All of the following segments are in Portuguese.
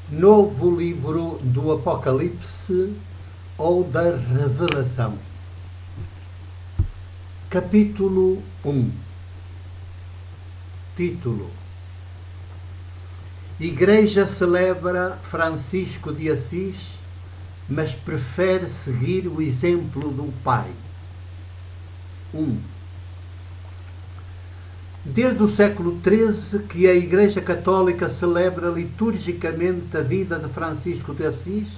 Novo livro do Apocalipse ou da Revelação. Capítulo 1. Título: Igreja celebra Francisco de Assis, mas prefere seguir o exemplo do Pai. 1. Desde o século XIII que a Igreja Católica celebra liturgicamente a vida de Francisco de Assis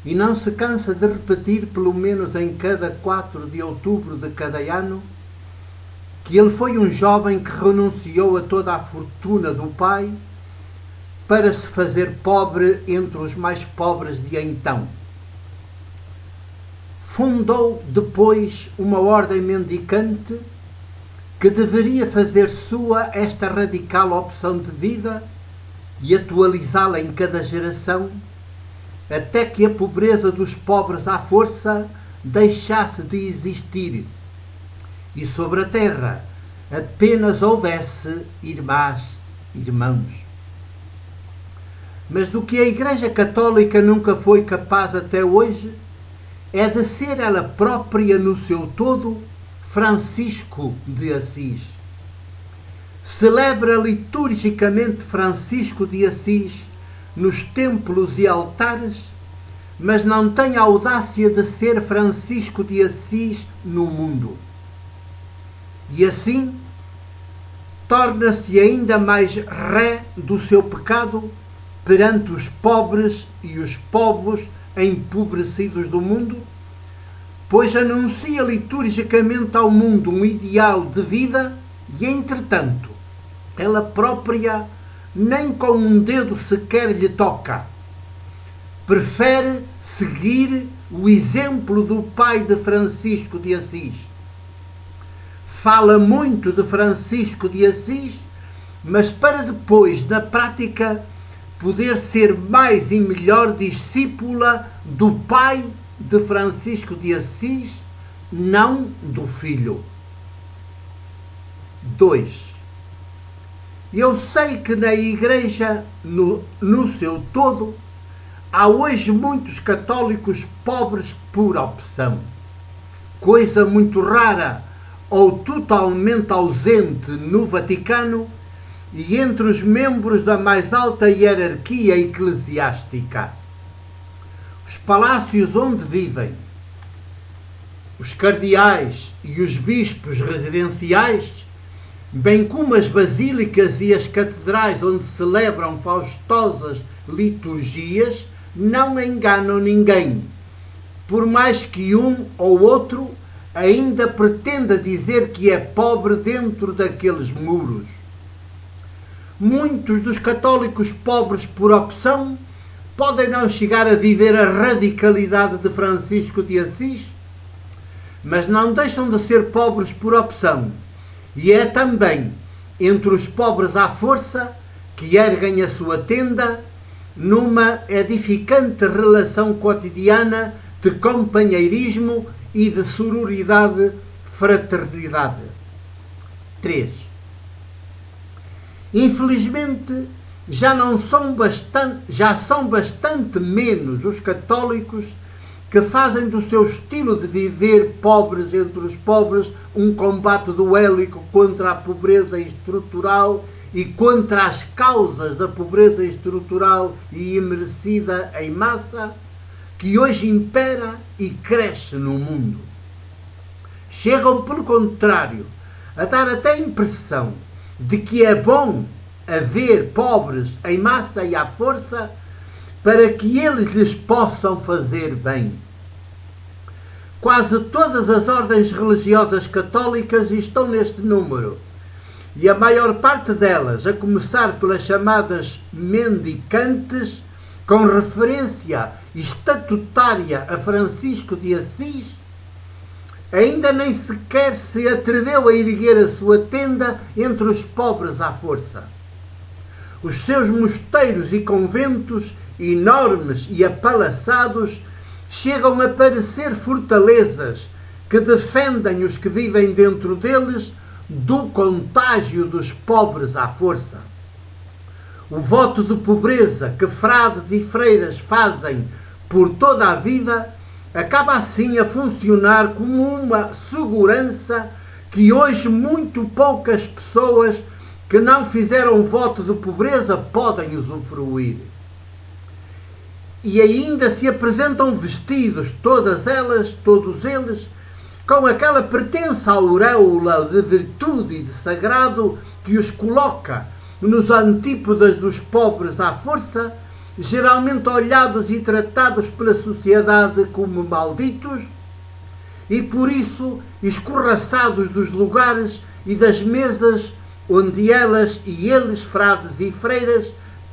e não se cansa de repetir, pelo menos em cada 4 de outubro de cada ano, que ele foi um jovem que renunciou a toda a fortuna do pai para se fazer pobre entre os mais pobres de então. Fundou depois uma ordem mendicante que deveria fazer sua esta radical opção de vida e atualizá-la em cada geração, até que a pobreza dos pobres à força deixasse de existir e sobre a terra apenas houvesse irmãs, irmãos. Mas do que a Igreja Católica nunca foi capaz até hoje é de ser ela própria no seu todo Francisco de Assis. Celebra liturgicamente Francisco de Assis nos templos e altares, mas não tem a audácia de ser Francisco de Assis no mundo. E assim torna-se ainda mais ré do seu pecado perante os pobres e os povos empobrecidos do mundo, pois anuncia liturgicamente ao mundo um ideal de vida e, entretanto, ela própria nem com um dedo sequer lhe toca. Prefere seguir o exemplo do pai de Francisco de Assis. Fala muito de Francisco de Assis, mas para depois, na prática, poder ser mais e melhor discípula do pai de Francisco de Assis, não do filho. 2. Eu sei que na Igreja, no seu todo, há hoje muitos católicos pobres por opção, coisa muito rara ou totalmente ausente no Vaticano e entre os membros da mais alta hierarquia eclesiástica. Os palácios onde vivem, os cardeais e os bispos residenciais, bem como as basílicas e as catedrais onde celebram faustosas liturgias, não enganam ninguém, por mais que um ou outro ainda pretenda dizer que é pobre dentro daqueles muros. Muitos dos católicos pobres por opção podem não chegar a viver a radicalidade de Francisco de Assis, mas não deixam de ser pobres por opção, e é também entre os pobres à força que erguem a sua tenda numa edificante relação cotidiana de companheirismo e de sororidade, fraternidade. 3. Infelizmente, já são bastante menos os católicos que fazem do seu estilo de viver pobres entre os pobres um combate duélico contra a pobreza estrutural e contra as causas da pobreza estrutural e imerecida em massa que hoje impera e cresce no mundo. Chegam, pelo contrário, a dar até a impressão de que é bom haver pobres em massa e à força para que eles lhes possam fazer bem. Quase todas as ordens religiosas católicas estão neste número, e a maior parte delas, a começar pelas chamadas mendicantes, com referência estatutária a Francisco de Assis, ainda nem sequer se atreveu a erguer a sua tenda entre os pobres à força. Os seus mosteiros e conventos, enormes e apalaçados, chegam a parecer fortalezas que defendem os que vivem dentro deles do contágio dos pobres à força. O voto de pobreza que frades e freiras fazem por toda a vida acaba assim a funcionar como uma segurança que hoje muito poucas pessoas que não fizeram voto de pobreza podem usufruir. E ainda se apresentam vestidos, todas elas, todos eles, com aquela pretensa auréola de virtude e de sagrado que os coloca nos antípodas dos pobres à força, geralmente olhados e tratados pela sociedade como malditos, e por isso escorraçados dos lugares e das mesas onde elas e eles, frades e freiras,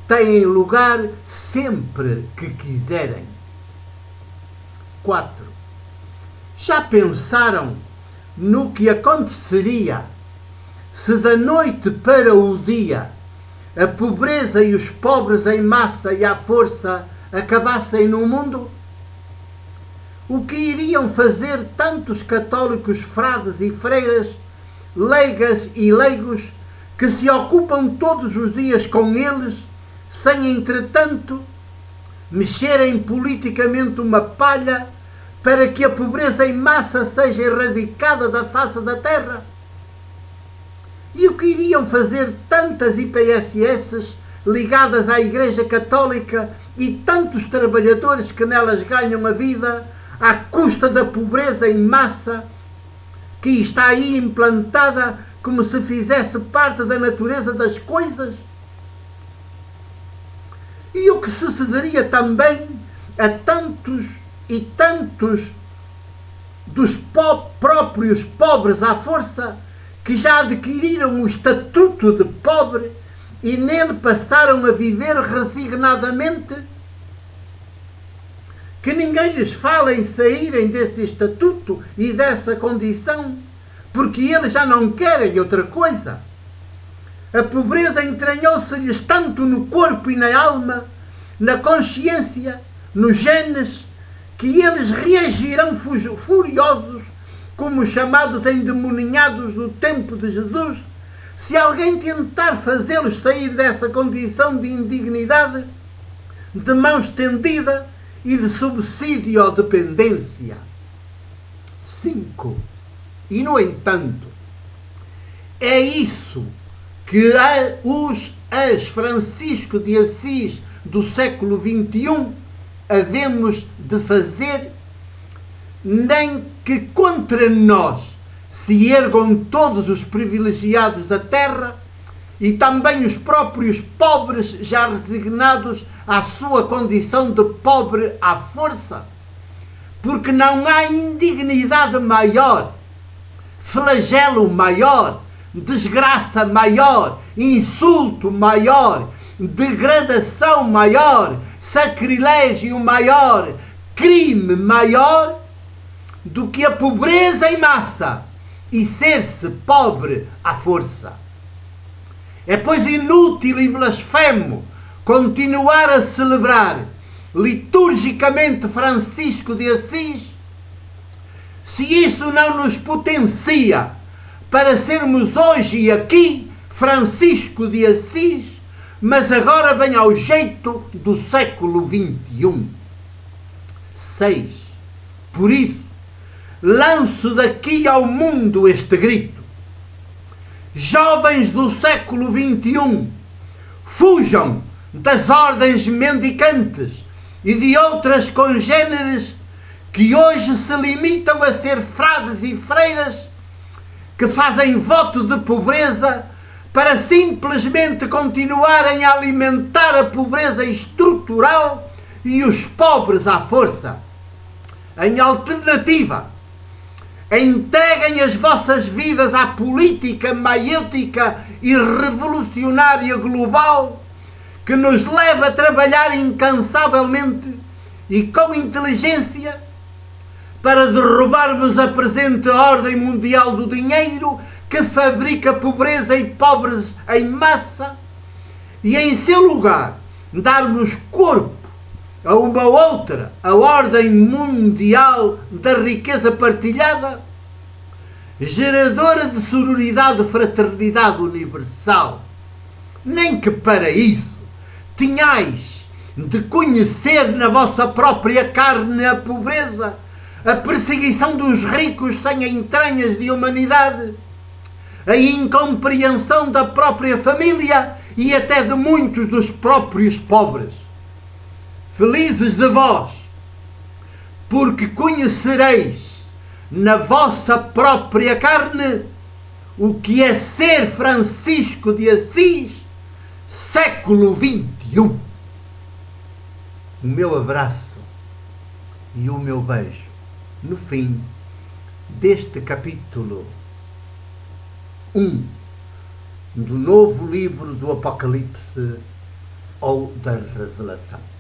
têm lugar sempre que quiserem. 4. Já pensaram no que aconteceria se da noite para o dia a pobreza e os pobres em massa e à força acabassem no mundo? O que iriam fazer tantos católicos frades e freiras, leigas e leigos, que se ocupam todos os dias com eles, sem, entretanto, mexerem politicamente uma palha para que a pobreza em massa seja erradicada da face da terra? E o que iriam fazer tantas IPSS ligadas à Igreja Católica e tantos trabalhadores que nelas ganham a vida à custa da pobreza em massa que está aí implantada como se fizesse parte da natureza das coisas? E o que sucederia também a tantos e tantos dos próprios pobres à força que já adquiriram o estatuto de pobre e nele passaram a viver resignadamente? Que ninguém lhes fala em saírem desse estatuto e dessa condição, porque eles já não querem outra coisa. A pobreza entranhou-se-lhes tanto no corpo e na alma, na consciência, nos genes, que eles reagirão furiosos, como os chamados endemoninhados do tempo de Jesus, se alguém tentar fazê-los sair dessa condição de indignidade, de mão estendida e de subsídio ou dependência. 5. E, no entanto, é isso que as Francisco de Assis do século XXI havemos de fazer, nem que contra nós se ergam todos os privilegiados da terra e também os próprios pobres já resignados à sua condição de pobre à força, porque não há indignidade maior, flagelo maior, desgraça maior, insulto maior, degradação maior, sacrilégio maior, crime maior do que a pobreza em massa e ser-se pobre à força. É, pois, inútil e blasfemo continuar a celebrar liturgicamente Francisco de Assis se isso não nos potencia para sermos hoje e aqui Francisco de Assis, mas agora bem ao jeito do século XXI. 6. Por isso, lanço daqui ao mundo este grito: jovens do século XXI, fujam das ordens mendicantes e de outras congêneres que hoje se limitam a ser frades e freiras que fazem voto de pobreza para simplesmente continuarem a alimentar a pobreza estrutural e os pobres à força. Em alternativa, entreguem as vossas vidas à política maiêutica e revolucionária global que nos leva a trabalhar incansavelmente e com inteligência para derrubarmos a presente ordem mundial do dinheiro que fabrica pobreza e pobres em massa e, em seu lugar, darmos corpo a uma outra, a ordem mundial da riqueza partilhada, geradora de sororidade e fraternidade universal. Nem que para isso tinhais de conhecer na vossa própria carne a pobreza, a perseguição dos ricos sem entranhas de humanidade, a incompreensão da própria família e até de muitos dos próprios pobres. Felizes de vós, porque conhecereis na vossa própria carne o que é ser Francisco de Assis, século XXI. O meu abraço e o meu beijo no fim deste capítulo 1 do novo livro do Apocalipse ou da Revelação.